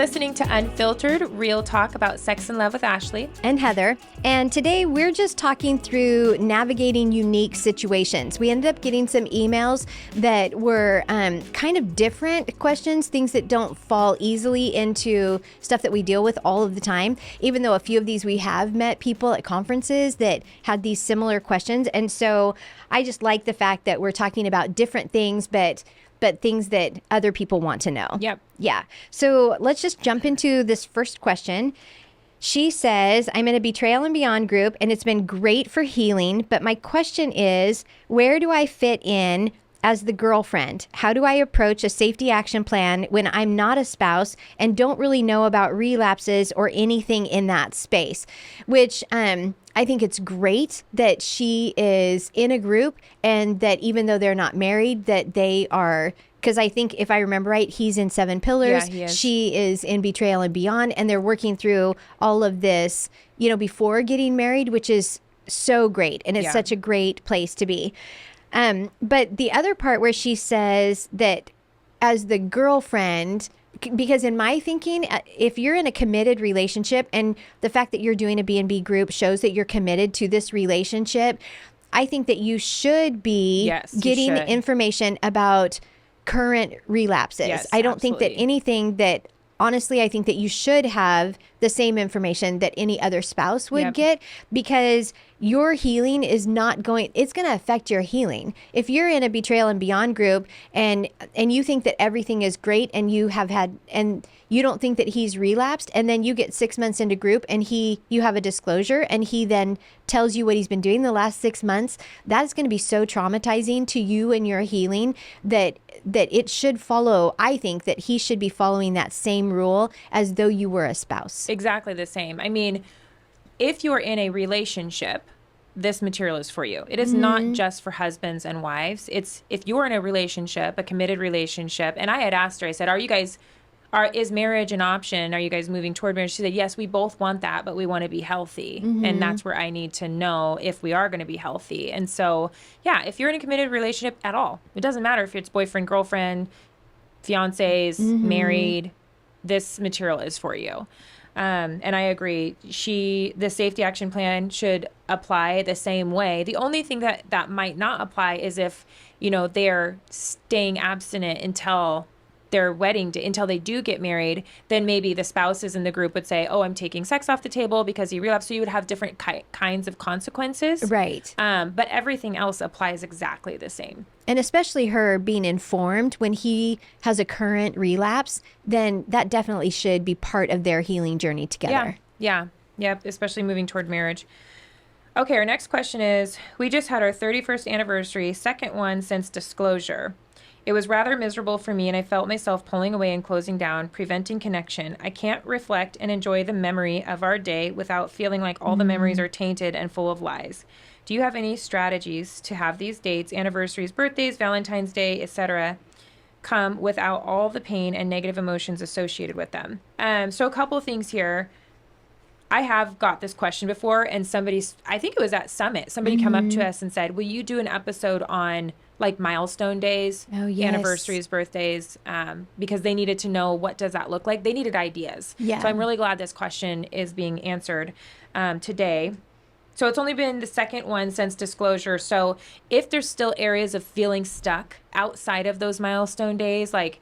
listening to Unfiltered, real talk about sex and love with Ashley and Heather. And today we're just talking through navigating unique situations. We ended up getting some emails that were kind of different questions, things that don't fall easily into stuff that we deal with all of the time, even though a few of these we have met people at conferences that had these similar questions. And so I just like the fact that we're talking about different things, but things that other people want to know. Yep. Yeah. So let's just jump into this first question. She says, I'm in a Betrayal and Beyond group, and it's been great for healing. But my question is, where do I fit in as the girlfriend? How do I approach a safety action plan when I'm not a spouse and don't really know about relapses or anything in that space? Which, I think it's great that she is in a group and that even though they're not married, that they are, because I think if I remember right, he's in Seven Pillars, she is in Betrayal and Beyond, and they're working through all of this, before getting married, which is so great. And it's such a great place to be. But the other part where she says that as the girlfriend, because in my thinking, if you're in a committed relationship and the fact that you're doing a B&B group shows that you're committed to this relationship, I think that you should be getting information about current relapses. Yes, I don't think that anything that, honestly, I think that you should have the same information that any other spouse would get, because your healing is not going, it's going to affect your healing. If you're in a Betrayal and Beyond group and you think that everything is great and you have had, and you don't think that he's relapsed, and then you get 6 months into group and you have a disclosure and he then tells you what he's been doing the last 6 months, that is going to be so traumatizing to you and your healing that it should follow, I think that he should be following that same rule as though you were a spouse. Exactly the same. I mean, if you're in a relationship, this material is for you. It is not just for husbands and wives. It's if you're in a relationship, a committed relationship. And I had asked her, I said, is marriage an option? Are you guys moving toward marriage? She said, yes, we both want that, but we want to be healthy. And that's where I need to know if we are going to be healthy. And so, if you're in a committed relationship at all, it doesn't matter if it's boyfriend, girlfriend, fiancés, married, this material is for you. And I agree. The safety action plan should apply the same way. The only thing that might not apply is if, they're staying abstinent until their wedding day, until they do get married, then maybe the spouses in the group would say, oh, I'm taking sex off the table because he relapsed. So you would have different kinds of consequences. Right. But everything else applies exactly the same. And especially her being informed when he has a current relapse, then that definitely should be part of their healing journey together. Yeah. Especially moving toward marriage. Okay, our next question is, we just had our 31st anniversary, second one since disclosure. It was rather miserable for me, and I felt myself pulling away and closing down, preventing connection. I can't reflect and enjoy the memory of our day without feeling like all the memories are tainted and full of lies. Do you have any strategies to have these dates, anniversaries, birthdays, Valentine's Day, etc., come without all the pain and negative emotions associated with them? So a couple of things here. I have got this question before, and I think it was at Summit, somebody come up to us and said, will you do an episode on like milestone days, anniversaries, birthdays, because they needed to know what does that look like. They needed ideas. So I'm really glad this question is being answered today. So it's only been the second one since disclosure. So if there's still areas of feeling stuck outside of those milestone days, like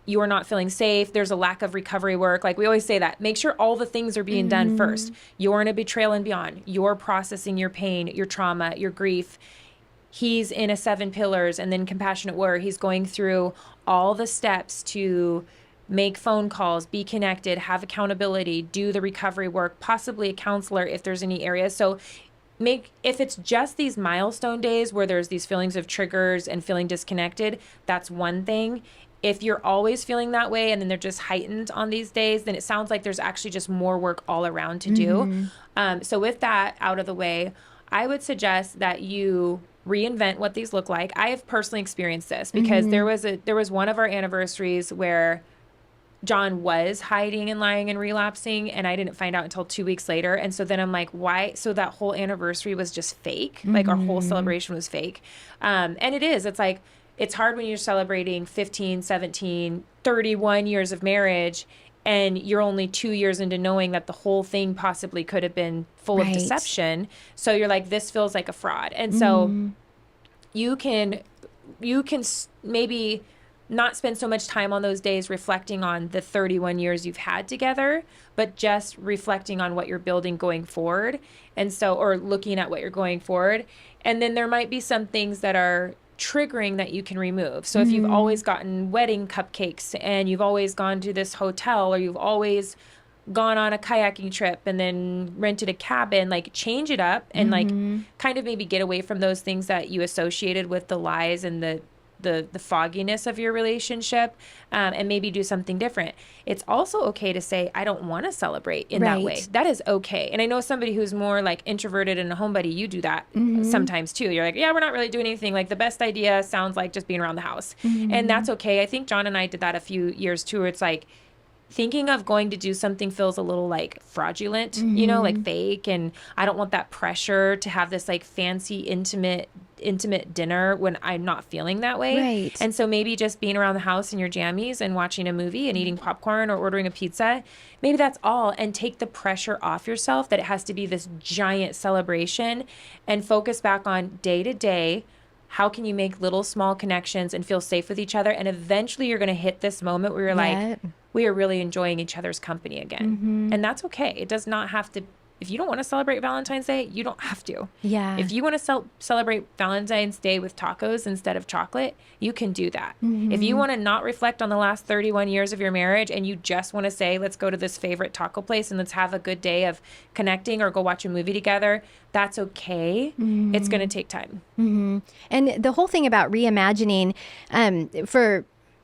you are not feeling safe, there's a lack of recovery work. Like we always say that, make sure all the things are being done first. You're in a Betrayal and Beyond. You're processing your pain, your trauma, your grief. He's in a 7 Pillars and then Compassionate Warrior. He's going through all the steps to make phone calls, be connected, have accountability, do the recovery work, possibly a counselor if there's any areas. So if it's just these milestone days where there's these feelings of triggers and feeling disconnected, that's one thing. If you're always feeling that way and then they're just heightened on these days, then it sounds like there's actually just more work all around to do. So with that out of the way, I would suggest that you reinvent what these look like. I have personally experienced this because there was one of our anniversaries where John was hiding and lying and relapsing, and I didn't find out until 2 weeks later. And so then I'm like, why? So that whole anniversary was just fake. Like our whole celebration was fake. And it is. It's like it's hard when you're celebrating 15, 17, 31 years of marriage and you're only 2 years into knowing that the whole thing possibly could have been full of Right. deception. So you're like, this feels like a fraud. And so you can maybe not spend so much time on those days reflecting on the 31 years you've had together, but just reflecting on what you're building going forward. And so, or looking at what you're going forward. And then there might be some things that are triggering that you can remove. So if you've always gotten wedding cupcakes and you've always gone to this hotel, or you've always gone on a kayaking trip and then rented a cabin, like change it up and like kind of maybe get away from those things that you associated with the lies and the fogginess of your relationship, and maybe do something different. It's also okay to say, I don't want to celebrate in that way. That is okay. And I know somebody who's more like introverted and a homebody, you do that sometimes too. You're like, yeah, we're not really doing anything. Like the best idea sounds like just being around the house. And that's okay. I think John and I did that a few years too, where it's like, thinking of going to do something feels a little like fraudulent, you know, like fake. And I don't want that pressure to have this like fancy, intimate dinner when I'm not feeling that way. Right. And so maybe just being around the house in your jammies and watching a movie and eating popcorn or ordering a pizza, maybe that's all. And take the pressure off yourself that it has to be this giant celebration, and focus back on day to day. How can you make little small connections and feel safe with each other? And eventually you're going to hit this moment where you're like, we are really enjoying each other's company again. And that's okay. It does not have to, if you don't want to celebrate Valentine's Day, you don't have to. Yeah. If you want to celebrate Valentine's Day with tacos instead of chocolate, you can do that. If you want to not reflect on the last 31 years of your marriage and you just want to say, let's go to this favorite taco place and let's have a good day of connecting or go watch a movie together, that's okay. It's going to take time. And the whole thing about reimagining,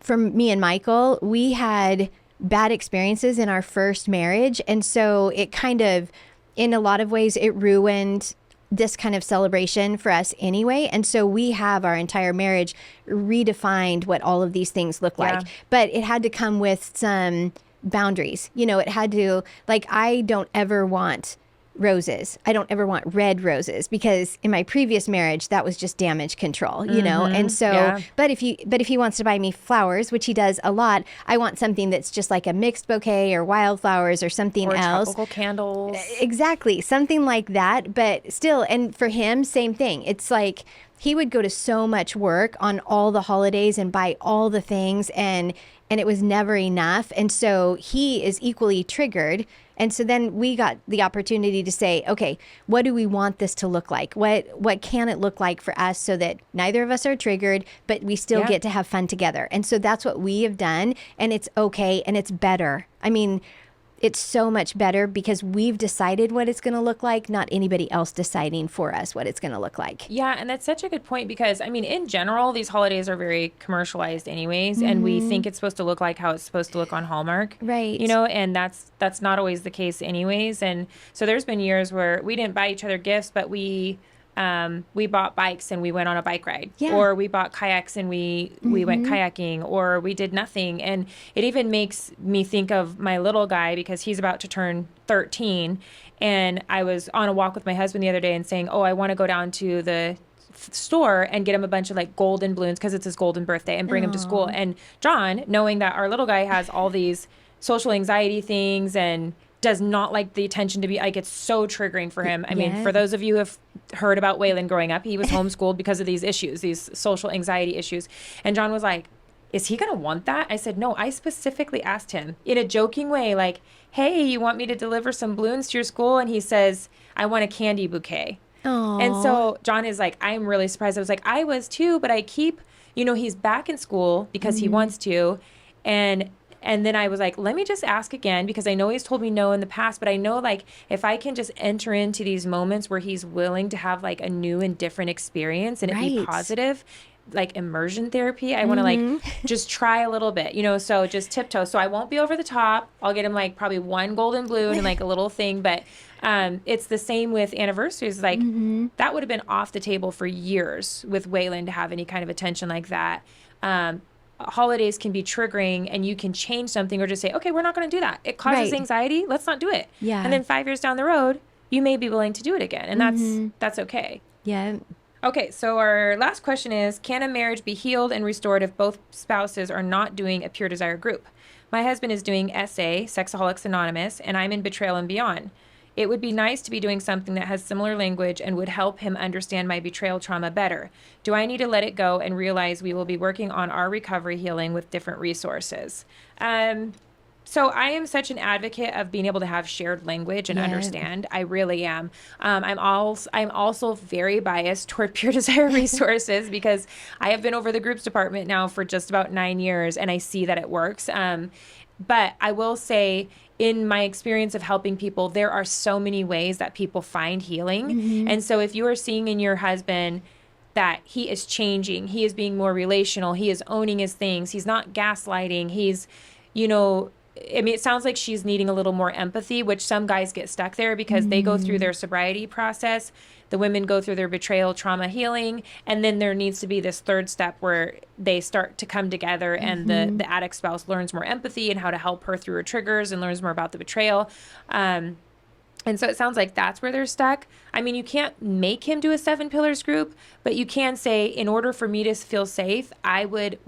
for me and Michael, we had bad experiences in our first marriage. And so it kind of, in a lot of ways, it ruined this kind of celebration for us anyway. And so we have our entire marriage redefined what all of these things look like. But it had to come with some boundaries. You know, it had to, like, I don't ever want roses. I don't ever want red roses, because in my previous marriage that was just damage control, you know. And so but if he wants to buy me flowers, which he does a lot, I want something that's just like a mixed bouquet or wildflowers or something else. Tropical candles. Exactly, something like that. But still, and for him, same thing. It's like he would go to so much work on all the holidays and buy all the things, and it was never enough. And so he is equally triggered. And so then we got the opportunity to say, okay, what do we want this to look like? What can it look like for us so that neither of us are triggered, but we still get to have fun together? And so that's what we have done. And it's okay. And it's better. I mean, it's so much better because we've decided what it's going to look like, not anybody else deciding for us what it's going to look like. Yeah, and that's such a good point, because I mean, in general, these holidays are very commercialized anyways, and we think it's supposed to look like how it's supposed to look on Hallmark. Right. You know, and that's not always the case anyways. And so there's been years where we didn't buy each other gifts, but we bought bikes and we went on a bike ride, or we bought kayaks and we went kayaking, or we did nothing. And it even makes me think of my little guy, because he's about to turn 13. And I was on a walk with my husband the other day and saying, oh, I want to go down to the store and get him a bunch of like golden balloons because it's his golden birthday, and bring him to school. And John, knowing that our little guy has all these social anxiety things and does not like the attention to be, like, it's so triggering for him. I mean, for those of you who have heard about Waylon growing up, he was homeschooled because of these issues, these social anxiety issues. And John was like, is he going to want that? I said, no, I specifically asked him in a joking way, like, hey, you want me to deliver some balloons to your school? And he says, I want a candy bouquet. Aww. And so John is like, I'm really surprised. I was like, I was too, but I keep, you know, he's back in school because he wants to. And then I was like, let me just ask again, because I know he's told me no in the past, but I know, like, if I can just enter into these moments where he's willing to have like a new and different experience and it be positive, like immersion therapy, I want to like just try a little bit, you know, so just tiptoe. So I won't be over the top. I'll get him like probably one golden balloon and like a little thing, but it's the same with anniversaries. Like that would have been off the table for years with Waylon to have any kind of attention like that. Holidays can be triggering, and you can change something or just say, okay, we're not going to do that. It causes anxiety. Let's not do it. Yeah. And then 5 years down the road, you may be willing to do it again. And that's okay. Yeah. Okay, so our last question is, can a marriage be healed and restored if both spouses are not doing a Pure Desire group? My husband is doing SA, Sexaholics Anonymous, and I'm in Betrayal and Beyond. It would be nice to be doing something that has similar language and would help him understand my betrayal trauma better. Do I need to let it go and realize we will be working on our recovery healing with different resources? So I am such an advocate of being able to have shared language and understand. I really am. I'm also very biased toward Pure Desire resources because I have been over the groups department now for just about 9 years, and I see that it works. But I will say, in my experience of helping people, there are so many ways that people find healing. And so if you are seeing in your husband that he is changing, he is being more relational, he is owning his things, he's not gaslighting, he's, I mean, it sounds like she's needing a little more empathy, which some guys get stuck there because they go through their sobriety process. The women go through their betrayal trauma healing. And then there needs to be this third step where they start to come together and the addict spouse learns more empathy and how to help her through her triggers and learns more about the betrayal. And so it sounds like that's where they're stuck. I mean, you can't make him do a 7 pillars group, but you can say, in order for me to feel safe, I would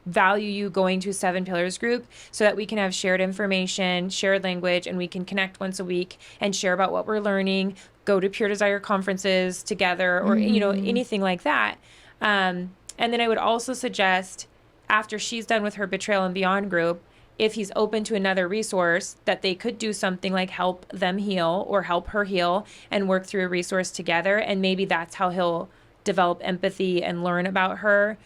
value you going to a 7 pillars group so that we can have shared information, shared language, and we can connect once a week and share about what we're learning, go to Pure Desire conferences together, or anything like that. And then I would also suggest, after she's done with her Betrayal and Beyond group, if he's open to another resource, that they could do something like help them heal or help her heal and work through a resource together. And maybe that's how he'll develop empathy and learn about her.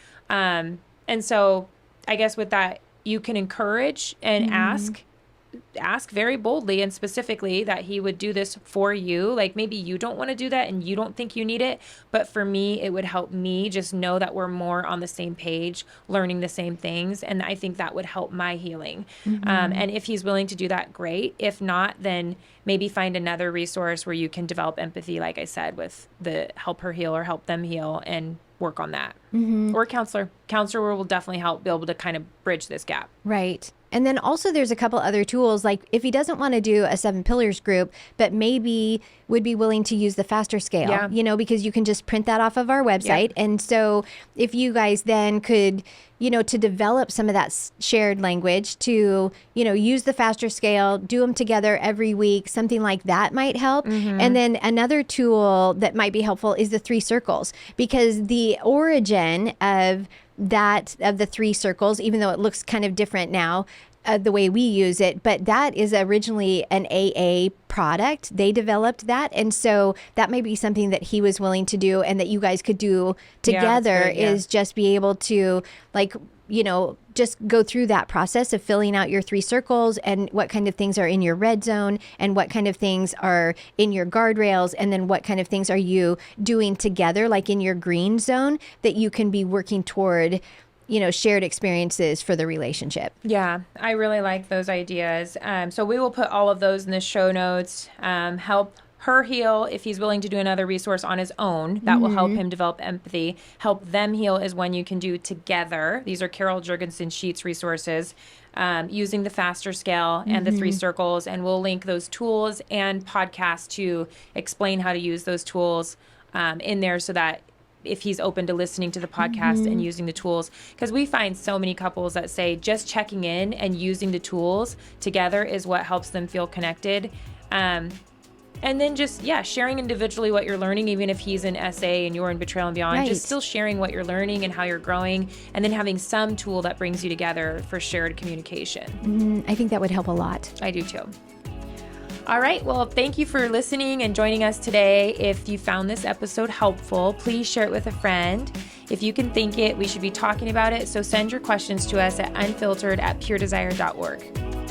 And so I guess with that, you can encourage and ask very boldly and specifically that he would do this for you. Like, maybe you don't want to do that and you don't think you need it, but for me, it would help me just know that we're more on the same page, learning the same things. And I think that would help my healing. And if he's willing to do that, great. If not, then maybe find another resource where you can develop empathy, like I said, with the Help Her Heal or Help Them Heal, and work on that. Or a counselor. Counselor will definitely help be able to kind of bridge this gap. Right. And then also there's a couple other tools, like if he doesn't want to do a 7 pillars group, but maybe would be willing to use the faster scale, because you can just print that off of our website. And so if you guys then could, to develop some of that shared language to, use the faster scale, do them together every week, something like that might help. And then another tool that might be helpful is the 3 circles, because the origin of the 3 circles, even though it looks kind of different now, the way we use it, but that is originally an AA product. They developed that. And so that may be something that he was willing to do and that you guys could do together, is just be able to, like, just go through that process of filling out your 3 circles and what kind of things are in your red zone and what kind of things are in your guardrails, and then what kind of things are you doing together, like in your green zone, that you can be working toward, shared experiences for the relationship. Yeah, I really like those ideas. So we will put all of those in the show notes. Help Her Heal, if he's willing to do another resource on his own, that will help him develop empathy. Help Them Heal is one you can do together. These are Carol Jurgensen Sheets resources, using the faster scale and the 3 circles. And we'll link those tools and podcasts to explain how to use those tools in there, so that if he's open to listening to the podcast and using the tools, because we find so many couples that say just checking in and using the tools together is what helps them feel connected. And then just, sharing individually what you're learning, even if he's in SA and you're in Betrayal and Beyond, just still sharing what you're learning and how you're growing, and then having some tool that brings you together for shared communication. I think that would help a lot. I do too. All right. Well, thank you for listening and joining us today. If you found this episode helpful, please share it with a friend. If you can think it, we should be talking about it. So send your questions to us at unfiltered@puredesire.org.